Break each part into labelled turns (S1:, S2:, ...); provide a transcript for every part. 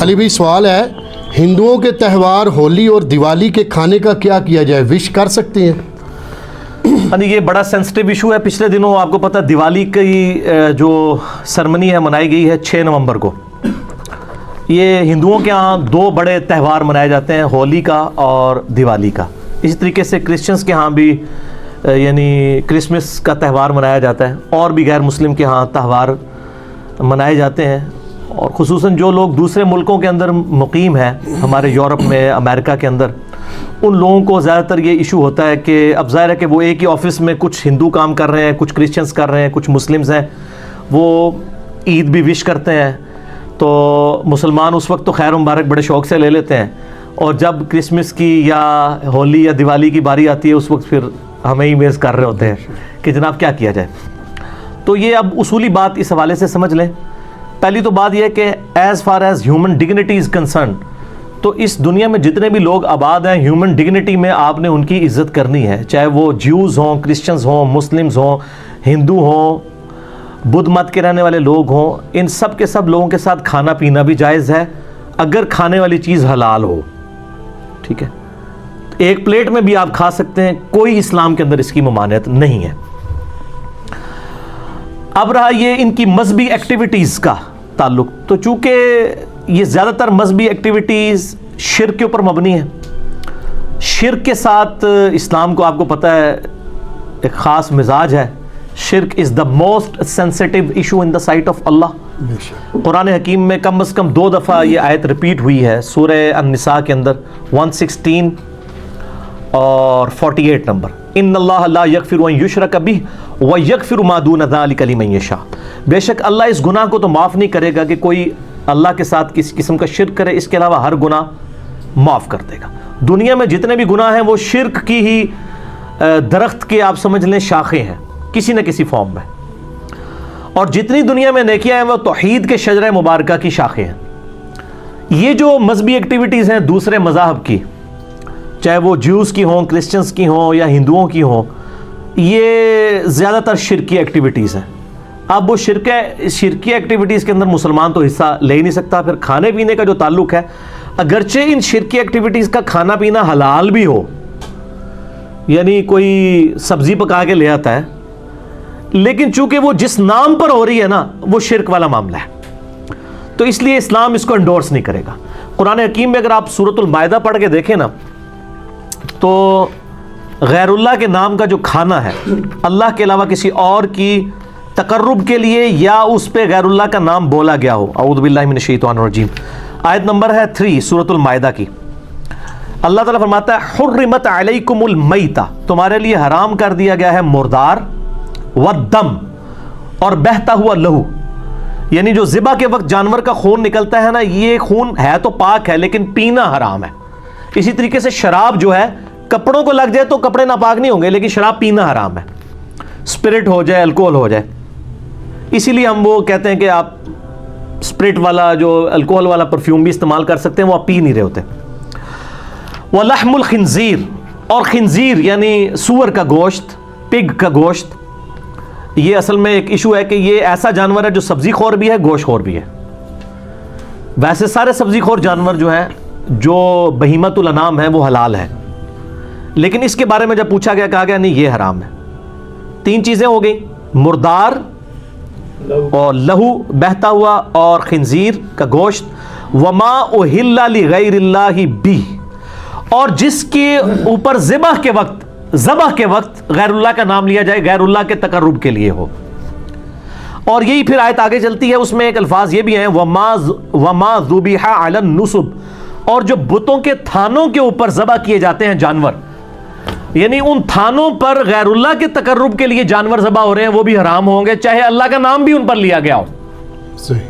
S1: علی بھائی سوال ہے، ہندوؤں کے تہوار ہولی اور دیوالی کے کھانے کا کیا کیا جائے؟ وش کر سکتے ہیں؟
S2: یہ بڑا سینسٹیو ایشو ہے۔ پچھلے دنوں آپ کو پتہ دیوالی کی جو سرمنی ہے منائی گئی ہے 6 نومبر کو۔ یہ ہندوؤں کے ہاں 2 بڑے تہوار منائے جاتے ہیں، ہولی کا اور دیوالی کا۔ اسی طریقے سے کرسچنز کے ہاں بھی یعنی کرسمس کا تہوار منایا جاتا ہے، اور بھی غیر مسلم کے ہاں تہوار منائے جاتے ہیں۔ اور خصوصاً جو لوگ دوسرے ملکوں کے اندر مقیم ہیں، ہمارے یورپ میں، امریکہ کے اندر، ان لوگوں کو زیادہ تر یہ ایشو ہوتا ہے کہ اب ظاہر ہے کہ وہ ایک ہی آفس میں کچھ ہندو کام کر رہے ہیں، کچھ کرسچنز کر رہے ہیں، کچھ مسلمز ہیں، وہ عید بھی وش کرتے ہیں، تو مسلمان اس وقت تو خیر مبارک بڑے شوق سے لے لیتے ہیں، اور جب کرسمس کی یا ہولی یا دیوالی کی باری آتی ہے اس وقت پھر ہمیں ہی میز کر رہے ہوتے ہیں کہ جناب کیا کیا جائے۔ تو یہ اب اصولی بات اس حوالے سے سمجھ لیں۔ پہلی تو بات یہ ہے کہ as far as human dignity is concern, تو اس دنیا میں جتنے بھی لوگ آباد ہیں، ہیومن ڈگنیٹی میں آپ نے ان کی عزت کرنی ہے، چاہے وہ جیوز ہوں، کرسچنز ہوں، مسلمز ہوں، ہندو ہوں، بدھ مت کے رہنے والے لوگ ہوں، ان سب کے سب لوگوں کے ساتھ کھانا پینا بھی جائز ہے اگر کھانے والی چیز حلال ہو، ٹھیک ہے؟ ایک پلیٹ میں بھی آپ کھا سکتے ہیں، کوئی اسلام کے اندر اس کی ممانعت نہیں ہے۔ اب رہا یہ ان کی مذہبی ایکٹیویٹیز کا تعلق، تو چونکہ یہ زیادہ تر مذہبی ایکٹیویٹیز شرک کے اوپر مبنی ہے، شرک کے ساتھ اسلام کو آپ کو پتہ ہے ایک خاص مزاج ہے۔ شرک is the most sensitive issue in the sight of اللہ۔ قرآن حکیم میں کم از کم 2 دفعہ یہ آیت ریپیٹ ہوئی ہے، سورہ النساء کے اندر 116 اور 48 نمبر، ان اللہ لا یغفر ان یشرک بہ ویغفر ما دون ذلک لمن یشاء۔ بے شک اللہ اس گناہ کو تو معاف نہیں کرے گا کہ کوئی اللہ کے ساتھ کسی قسم کا شرک کرے، اس کے علاوہ ہر گناہ معاف کر دے گا۔ دنیا میں جتنے بھی گناہ ہیں وہ شرک کی ہی درخت کے آپ سمجھ لیں شاخیں ہیں کسی نہ کسی فارم میں، اور جتنی دنیا میں نیکیاں ہیں وہ توحید کے شجرہ مبارکہ کی شاخیں ہیں۔ یہ جو مذہبی ایکٹیویٹیز ہیں دوسرے مذاہب کی، چاہے وہ جیوز کی ہوں، کرسچنز کی ہوں یا ہندوؤں کی ہوں، یہ زیادہ تر شرکی ایکٹیویٹیز ہیں۔ اب وہ شرکی ایکٹیویٹیز کے اندر مسلمان تو حصہ لے ہی نہیں سکتا۔ پھر کھانے پینے کا جو تعلق ہے، اگرچہ ان شرکی ایکٹیویٹیز کا کھانا پینا حلال بھی ہو، یعنی کوئی سبزی پکا کے لے آتا ہے، لیکن چونکہ وہ جس نام پر ہو رہی ہے نا وہ شرک والا معاملہ ہے، تو اس لیے اسلام اس کو انڈورس نہیں کرے گا۔ قرآن حکیم میں اگر آپ سورۃ المائدہ پڑھ کے دیکھیں نا، تو غیر اللہ کے نام کا جو کھانا ہے، اللہ کے علاوہ کسی اور کی تقرب کے لیے یا اس پہ غیر اللہ کا نام بولا گیا ہو، اعوذ باللہ من الشیطان الرجیم، آیت نمبر ہے 3 سورۃ المائدہ کی۔ اللہ تعالیٰ فرماتا ہے حرمت علیکم المیتہ، تمہارے لیے حرام کر دیا گیا ہے مردار، والدم، اور بہتا ہوا لہو، یعنی جو ذبح کے وقت جانور کا خون نکلتا ہے نا، یہ خون ہے تو پاک ہے لیکن پینا حرام ہے۔ اسی طریقے سے شراب جو ہے کپڑوں کو لگ جائے تو کپڑے ناپاک نہیں ہوں گے، لیکن شراب پینا حرام ہے، اسپرٹ ہو جائے، الکوہل ہو جائے۔ اسی لیے ہم وہ کہتے ہیں کہ آپ اسپرٹ والا جو الکوہل والا پرفیوم بھی استعمال کر سکتے ہیں، وہ آپ پی نہیں رہے ہوتے۔ وَلَحْمُ الْخِنْزِيرِ، اور خنزیر یعنی سور کا گوشت، پگ کا گوشت، یہ اصل میں ایک ایشو ہے کہ یہ ایسا جانور ہے جو سبزی خور بھی ہے، گوشت خور بھی ہے۔ ویسے سارے سبزی خور جانور جو ہیں، جو بہیمۃ الانام ہیں، وہ حلال ہیں، لیکن اس کے بارے میں جب پوچھا گیا کہا گیا نہیں یہ حرام ہے۔ 3 چیزیں ہو گئی، مردار اور لہو بہتا ہوا اور خنزیر کا گوشت، وما اہل لغیر اللہ بہ، اور جس کے اوپر ذبح کے وقت غیر اللہ کا نام لیا جائے، غیر اللہ کے تقرب کے لیے ہو۔ اور یہی پھر آیت آگے چلتی ہے، اس میں ایک الفاظ یہ بھی ہیں وما ذبح علی النصب، اور جو بتوں کے تھانوں کے اوپر ذبح کیے جاتے ہیں جانور، یعنی ان تھانوں پر غیر اللہ کے تقرب کے لیے جانور ذبح ہو رہے ہیں، وہ بھی حرام ہوں گے، چاہے اللہ کا نام بھی ان پر لیا گیا ہو،
S1: صحیح،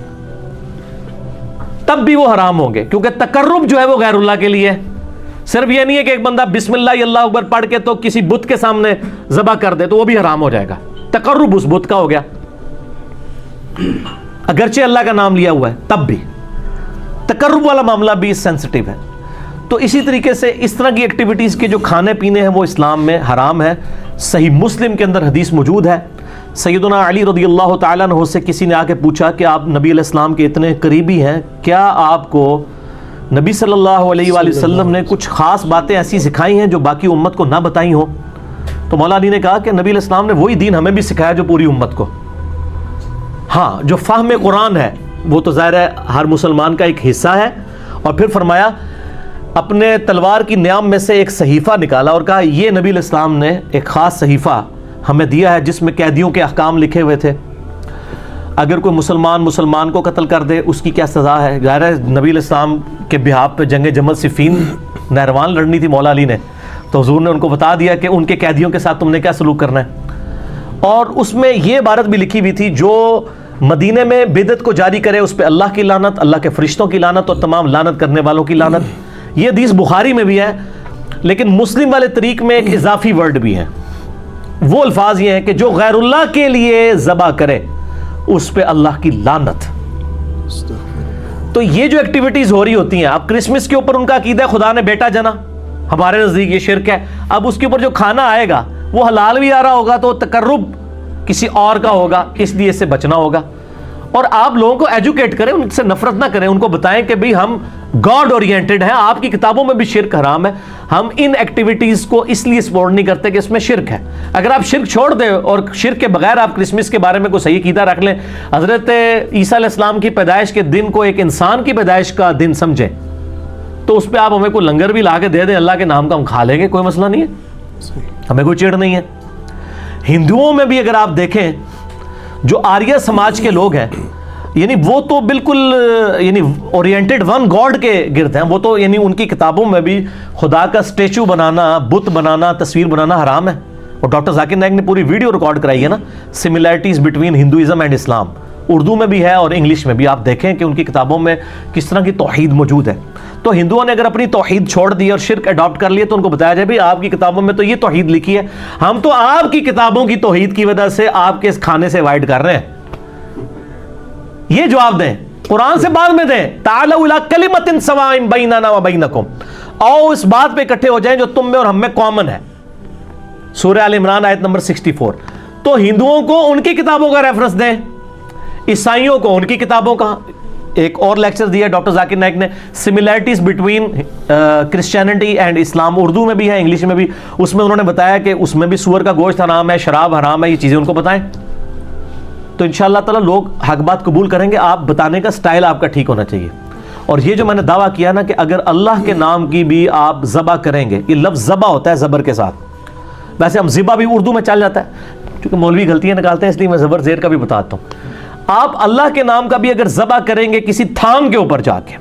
S2: تب بھی وہ حرام ہوں گے، کیونکہ تقرب جو ہے وہ غیر اللہ کے لیے ہے۔ صرف یہ نہیں ہے کہ ایک بندہ بسم اللہ اللہ اکبر پڑھ کے تو کسی بت کے سامنے ذبح کر دے تو وہ بھی حرام ہو جائے گا، تقرب اس بت کا ہو گیا، اگرچہ اللہ کا نام لیا ہوا ہے تب بھی تقرب والا معاملہ بھی سینسٹیو ہے۔ تو اسی طریقے سے اس طرح کی ایکٹیویٹیز کے جو کھانے پینے ہیں وہ اسلام میں حرام ہے۔ صحیح مسلم کے اندر حدیث موجود ہے، سیدنا علی رضی اللہ تعالیٰ عنہ سے کسی نے آ کے پوچھا کہ آپ نبی علیہ السلام کے اتنے قریبی ہیں، کیا آپ کو نبی صلی اللہ علیہ وآلہ وسلم نے کچھ خاص باتیں ایسی سکھائی ہیں جو باقی امت کو نہ بتائی ہوں؟ تو مولا علی نے کہا کہ نبی علیہ السلام نے وہی دین ہمیں بھی سکھایا جو پوری امت کو. ہاں، جو فہم قرآن ہے وہ تو ظاہر ہے ہر مسلمان کا ایک حصہ ہے. اور پھر فرمایا اپنے تلوار کی نیام میں سے ایک صحیفہ نکالا اور کہا یہ نبی علیہ السلام نے ایک خاص صحیفہ ہمیں دیا ہے جس میں قیدیوں کے احکام لکھے ہوئے تھے. اگر کوئی مسلمان کو قتل کر دے اس کی کیا سزا ہے. ظاہر ہے نبی علیہ السلام کے بہاف پہ جنگ جمل صفین نہروان لڑنی تھی مولا علی نے، تو حضور نے ان کو بتا دیا کہ ان کے قیدیوں کے ساتھ تم نے کیا سلوک کرنا ہے. اور اس میں یہ عبارت بھی لکھی ہوئی تھی جو مدینے میں بدعت کو جاری کرے اس پہ اللہ کی لعنت، اللہ کے فرشتوں کی لعنت اور تمام لعنت کرنے والوں کی لعنت. یہ حدیث بخاری میں بھی ہے، لیکن مسلم والے طریق میں ایک اضافی ورڈ بھی ہے. وہ الفاظ یہ ہیں کہ جو غیر اللہ کے لیے ذبح کرے اس پہ اللہ کی لعنت. تو یہ جو ایکٹیویٹیز ہو رہی ہوتی ہیں، اب کرسمس کے اوپر ان کا عقیدہ ہے خدا نے بیٹا جنا، ہمارے نزدیک یہ شرک ہے. اب اس کے اوپر جو کھانا آئے گا وہ حلال بھی آ رہا ہوگا تو تقرب کسی اور کا ہوگا، اس لیے اس سے بچنا ہوگا. اور آپ لوگوں کو ایجوکیٹ کریں، ان سے نفرت نہ کریں، ان کو بتائیں کہ بھئی ہم گاڈ اورینٹڈ ہیں، آپ کی کتابوں میں بھی شرک حرام ہے. ہم ان ایکٹیویٹیز کو اس لیے سپورٹ نہیں کرتے کہ اس میں شرک ہے. اگر آپ شرک چھوڑ دیں اور شرک کے بغیر آپ کرسمس کے بارے میں کوئی صحیح عقیدہ رکھ لیں، حضرت عیسیٰ علیہ السلام کی پیدائش کے دن کو ایک انسان کی پیدائش کا دن سمجھیں، تو اس پہ آپ ہمیں کوئی لنگر بھی لا کے دے دیں اللہ کے نام کا، ہم کھا لیں گے، کوئی مسئلہ نہیں ہے، ہمیں کوئی چڑ نہیں ہے. ہندوؤں میں بھی اگر آپ دیکھیں جو آریہ سماج کے لوگ ہیں، یعنی وہ تو بالکل یعنی اورینٹڈ ون گاڈ کے گرد ہیں. وہ تو یعنی ان کی کتابوں میں بھی خدا کا اسٹیچو بنانا، بت بنانا، تصویر بنانا حرام ہے. اور ڈاکٹر ذاکر نائک نے پوری ویڈیو ریکارڈ کرائی ہے نا، سملیرٹیز بٹوین ہندوازم اینڈ اسلام، اردو میں بھی ہے اور انگلش میں بھی. آپ دیکھیں کہ ان کی کتابوں میں کس طرح کی توحید موجود ہے. تو ہندوؤں نے اگر اپنی توحید چھوڑ دی اور شرک اڈاپٹ کر لیے تو ان کو بتایا جائے بھی آپ کی کتابوں میں تو یہ توحید لکھی ہے، ہم تو آپ کی کتابوں کی توحید کی وجہ سے آپ کے اس کھانے سے اوائڈ کر رہے ہیں. یہ جواب دیں، قرآن سے بعد میں دیں. تعالوا الی کلمۃ سواء بیننا و بینکم، آؤ اس بات پہ اکٹھے ہو جائیں جو تم میں اور ہم میں کامن ہے. سورہ آل عمران آیت نمبر 64. تو ہندوؤں کو ان کی کتابوں کا ریفرنس دیں، عیسائیوں کو ان کی کتابوں کا. ایک اور لیکچر دیا ڈاکٹر ذاکر نائک نے، سملیرٹیز بٹوین کرسچینٹی اینڈ اسلام، اردو میں بھی ہے انگلش میں بھی. اس میں انہوں نے بتایا کہ اس میں بھی سور کا گوشت حرام ہے، شراب حرام ہے، یہ چیزیں ان کو بتائیں. تو انشاءاللہ تعالیٰ لوگ حق بات قبول کریں گے. آپ بتانے کا سٹائل آپ کا ٹھیک ہونا چاہیے. اور یہ جو میں نے دعویٰ کیا نا کہ اگر اللہ کے نام کی بھی آپ ذبح کریں گے، یہ لفظ ذبح ہوتا ہے زبر کے ساتھ، ویسے ہم ذبح بھی اردو میں چل جاتا ہے کیونکہ مولوی غلطیاں نکالتے ہیں، اس لیے میں زبر زیر کا بھی بتاتا ہوں. آپ اللہ کے نام کا بھی اگر ذبح کریں گے کسی تھان کے اوپر جا کے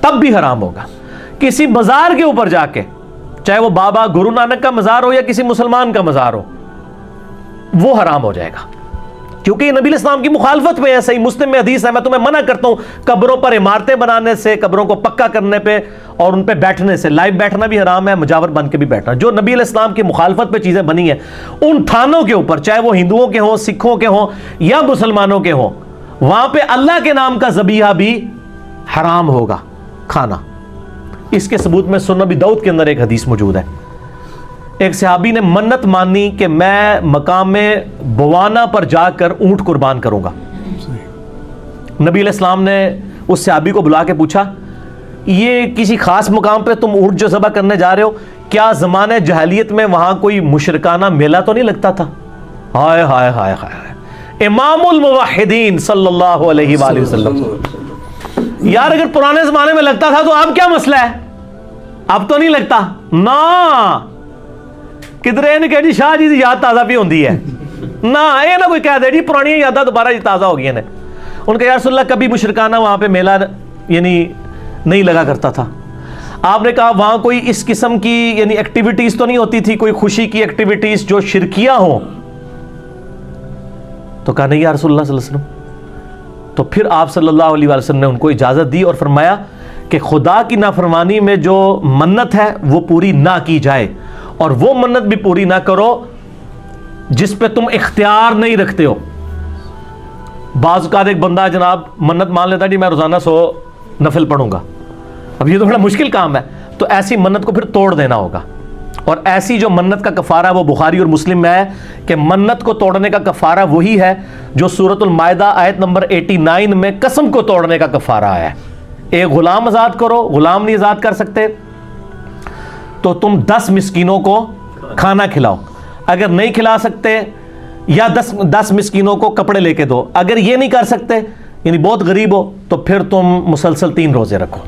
S2: تب بھی حرام ہوگا. کسی مزار کے اوپر جا کے، چاہے وہ بابا گرو نانک کا مزار ہو یا کسی مسلمان کا مزار ہو، وہ حرام ہو جائے گا کیونکہ یہ نبی علیہ السلام کی مخالفت میں ہے. صحیح مسلم میں حدیث ہے، میں تمہیں منع کرتا ہوں قبروں پر عمارتیں بنانے سے، قبروں کو پکا کرنے پہ اور ان پہ بیٹھنے سے. لائیو بیٹھنا بھی حرام ہے، مجاور بن کے بھی بیٹھنا. جو نبی علیہ السلام کی مخالفت پہ چیزیں بنی ہیں ان تھانوں کے اوپر، چاہے وہ ہندوؤں کے ہوں، سکھوں کے ہوں یا مسلمانوں کے ہوں، وہاں پہ اللہ کے نام کا ذبیحہ بھی حرام ہوگا کھانا. اس کے ثبوت میں سنن ابی داؤد کے اندر ایک حدیث موجود ہے. ایک صحابی نے منت مانی کہ میں مقام بوانا پر جا کر اونٹ قربان کروں گا. نبی علیہ السلام نے اس صحابی کو بلا کے پوچھا یہ کسی خاص مقام پہ تم اونٹ جو ذبح کرنے جا رہے ہو، کیا زمانہ جاہلیت میں وہاں کوئی مشرکانہ میلہ تو نہیں لگتا تھا؟ ہائے ہائے ہائے ہائے، امام الموحدین صلی اللہ علیہ وآلہ وسلم. یار اگر پرانے زمانے میں لگتا تھا تو اب کیا مسئلہ ہے؟ اب تو نہیں لگتا نا. کدھر نے کہا جی شاہ جی یاد تازہ بھی ہوندی ہے نہ، یہ نہ کوئی کہہ دے جی پرانی یاداں دوبارہ جی تازہ ہو گئی ہیں. ان کا یا رسول اللہ کبھی مشرکانہ وہاں پہ میلہ یعنی نہیں لگا کرتا تھا. آپ نے کہا وہاں کوئی اس قسم کی یعنی ایکٹیویٹیز تو نہیں ہوتی تھی، کوئی خوشی کی ایکٹیویٹیز جو شرکیہ ہوں؟ تو کہا نہیں یا رسول اللہ صلی اللہ علیہ وسلم. تو پھر آپ صلی اللہ علیہ وسلم نے ان کو اجازت دی اور فرمایا کہ خدا کی نافرمانی میں جو منت ہے وہ پوری نہ کی جائے، اور وہ منت بھی پوری نہ کرو جس پہ تم اختیار نہیں رکھتے ہو. بعض اوقات ایک بندہ جناب منت مان لیتا ہے جی میں روزانہ 100 نفل پڑھوں گا. اب یہ تو بڑا مشکل کام ہے، تو ایسی منت کو پھر توڑ دینا ہوگا. اور ایسی جو منت کا کفارہ وہ بخاری اور مسلم میں ہے کہ منت کو توڑنے کا کفارہ وہی ہے جو سورۃ المائدہ آیت نمبر 89 میں قسم کو توڑنے کا کفارہ آیا ہے. ایک غلام آزاد کرو, غلام نہیں آزاد کر سکتے تو تم 10 مسکینوں کو کھانا کھلاؤ, اگر نہیں کھلا سکتے یا 10 مسکینوں کو کپڑے لے کے دو, اگر یہ نہیں کر سکتے یعنی بہت غریب ہو تو پھر تم مسلسل 3 روزے رکھو.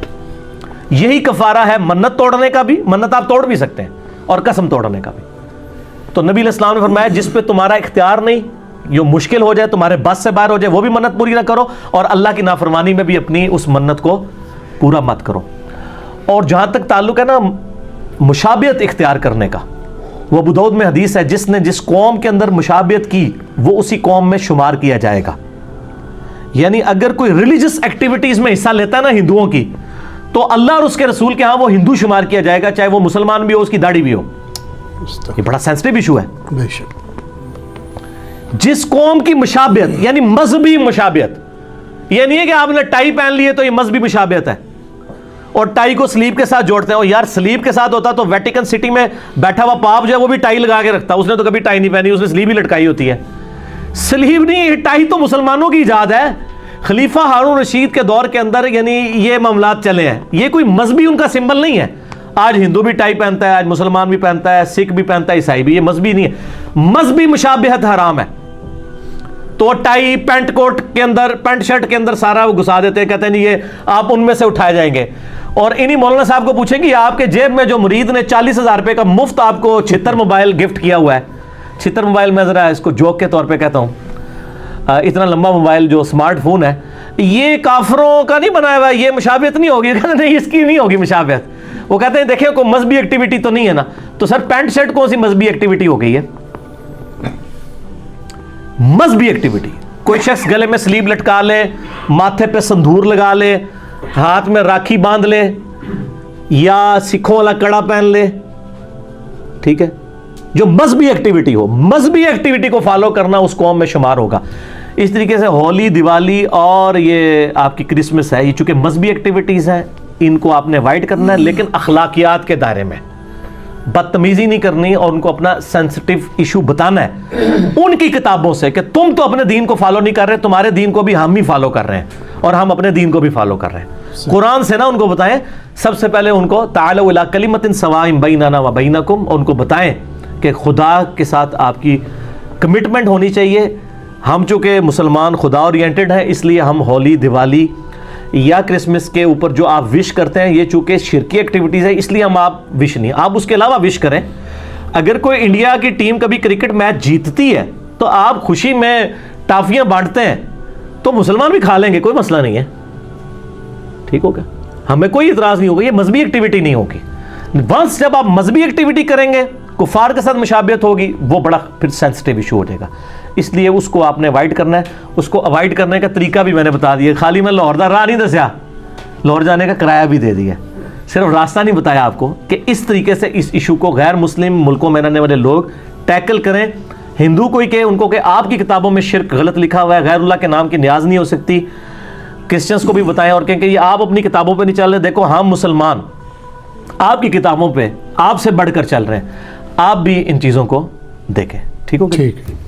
S2: یہی کفارہ ہے منت توڑنے کا بھی, منت آپ توڑ بھی سکتے ہیں, اور قسم توڑنے کا بھی. تو نبی علیہ السلام نے فرمایا جس پہ تمہارا اختیار نہیں, جو مشکل ہو جائے, تمہارے بس سے باہر ہو جائے, وہ بھی منت پوری نہ کرو, اور اللہ کی نافرمانی میں بھی اپنی اس منت کو پورا مت کرو. اور جہاں تک تعلق ہے نا مشابہت اختیار کرنے کا, وہ ابو داؤد میں حدیث ہے جس نے جس قوم کے اندر مشابہت کی وہ اسی قوم میں شمار کیا جائے گا. یعنی اگر کوئی ریلیجس ایکٹیویٹیز میں حصہ لیتا ہے نا ہندوؤں کی, تو اللہ اور اس کے رسول کے ہاں وہ ہندو شمار کیا جائے گا, چاہے وہ مسلمان بھی ہو, اس کی داڑھی بھی ہو. یہ بڑا سینسٹیو ایشو ہے.
S1: بے شک.
S2: جس قوم کی مشابہت یعنی مذہبی مشابہت, یہ نہیں ہے کہ آپ نے ٹائی پہن لی ہے تو یہ مذہبی مشابہت ہے, اور ٹائی کو سلیب کے ساتھ جوڑتے ہیں. اور یار سلیب کے ساتھ ہوتا تو ویٹیکن سٹی میں بیٹھا ہوا پاپ جو ہے وہ بھی ٹائی لگا کے رکھتا, اس نے تو کبھی ٹائی نہیں پہنی, اس نے سلیب ہی لٹکائی ہوتی ہے. سلیب نہیں, ٹائی تو مسلمانوں کی ایجاد ہے. خلیفہ ہارون رشید کے دور کے اندر یعنی یہ معاملات چلے ہیں, یہ کوئی مذہبی ان کا سمبل نہیں ہے. آج ہندو بھی ٹائی پہنتا ہے, آج مسلمان بھی پہنتا ہے, سکھ بھی پہنتا ہے, عیسائی بھی, یہ مذہبی نہیں ہے. مذہبی مشابہت حرام ہے. تو ٹائی پینٹ کوٹ کے اندر, پینٹ شرٹ کے اندر سارا وہ گھسا دیتے ہیں, کہتے ہیں نہیں یہ آپ ان میں سے اٹھائے جائیں گے. اور انہی مولانا صاحب کو پوچھیں کہ آپ کے جیب میں جو مرید نے 40,000 روپے کا مفت آپ کو 76 موبائل گفٹ کیا ہوا ہے, 76 موبائل میں ذرا اس کو جوک کے طور پہ کہتا ہوں, اتنا لمبا موبائل جو اسمارٹ فون ہے, یہ کافروں کا نہیں بنایا ہوا, یہ مشابہت نہیں ہوگی. کہتے نہیں اس کی نہیں ہوگی مشابہت. وہ کہتے ہیں دیکھیں کوئی مذہبی ایکٹیویٹی تو نہیں ہے نا. تو سر پینٹ شرٹ کون سی مذہبی ایکٹیویٹی ہو گئی ہے؟ مذہبی ایکٹیویٹی کوئی شخص گلے میں سلیب لٹکا لے, ماتھے پہ سندور لگا لے, ہاتھ میں راکھی باندھ لے, یا سکھوں والا کڑا پہن لے, ٹھیک ہے, جو مذہبی ایکٹیویٹی ہو, مذہبی ایکٹیویٹی کو فالو کرنا اس قوم میں شمار ہوگا. اس طریقے سے ہولی, دیوالی اور یہ آپ کی کرسمس ہے, یہ چونکہ مذہبی ایکٹیویٹیز ہیں, ان کو آپ نے اوائڈ کرنا ہے, لیکن اخلاقیات کے دائرے میں. بدتمیزی نہیں کرنی اور ان کو اپنا سینسٹیو ایشو بتانا ہے ان کی کتابوں سے کہ تم تو اپنے دین کو فالو نہیں کر رہے, تمہارے دین کو بھی ہم ہی فالو کر رہے ہیں اور ہم اپنے دین کو بھی فالو کر رہے ہیں. قرآن سے نا ان کو بتائیں, سب سے پہلے ان کو تعالوا الی کلمۃ سواء بیننا و بینکم, ان کو بتائیں کہ خدا کے ساتھ آپ کی کمٹمنٹ ہونی چاہیے. ہم چونکہ مسلمان خدا اورینٹڈ ہیں, اس لیے ہم ہولی, دیوالی یا کرسمس کے اوپر جو آپ وش کرتے ہیں یہ چونکہ شرکی ایکٹیویٹیز ہے, اس لیے ہم آپ وش نہیں, آپ اس کے علاوہ وش کریں. اگر کوئی انڈیا کی ٹیم کبھی کرکٹ میچ جیتتی ہے تو آپ خوشی میں ٹافیاں بانٹتے ہیں تو مسلمان بھی کھا لیں گے, کوئی مسئلہ نہیں ہے, ٹھیک ہوگا, ہمیں کوئی اعتراض نہیں ہوگا. یہ مذہبی ایکٹیویٹی نہیں ہوگی. ونس جب آپ مذہبی ایکٹیویٹی کریں گے, کفار کے ساتھ مشابہت ہوگی, وہ بڑا پھر سینسٹیو ایشو ہو جائے گا. اس لیے اس کو آپ نے اوائڈ کرنا ہے. اس کو اوائڈ کرنے کا طریقہ بھی میں نے بتا دیا, خالی میں لاہور دا راہ نہیں دسیا, لاہور جانے کا کرایہ بھی دے دیا, صرف راستہ نہیں بتایا آپ کو کہ اس طریقے سے اس ایشو کو غیر مسلم ملکوں میں رہنے والے لوگ ٹیکل کریں. ہندو کوئی کہ ان کو کہ آپ کی کتابوں میں شرک غلط لکھا ہوا ہے, غیر اللہ کے نام کی نیاز نہیں ہو سکتی. کرسچنس کو بھی بتائیں اور کہیں کہ یہ آپ اپنی کتابوں پہ نہیں چل رہے, دیکھو ہم مسلمان آپ کی کتابوں پہ آپ سے بڑھ کر چل رہے ہیں, آپ بھی ان چیزوں کو دیکھیں. ٹھیک ہو گیا؟
S1: ٹھیک.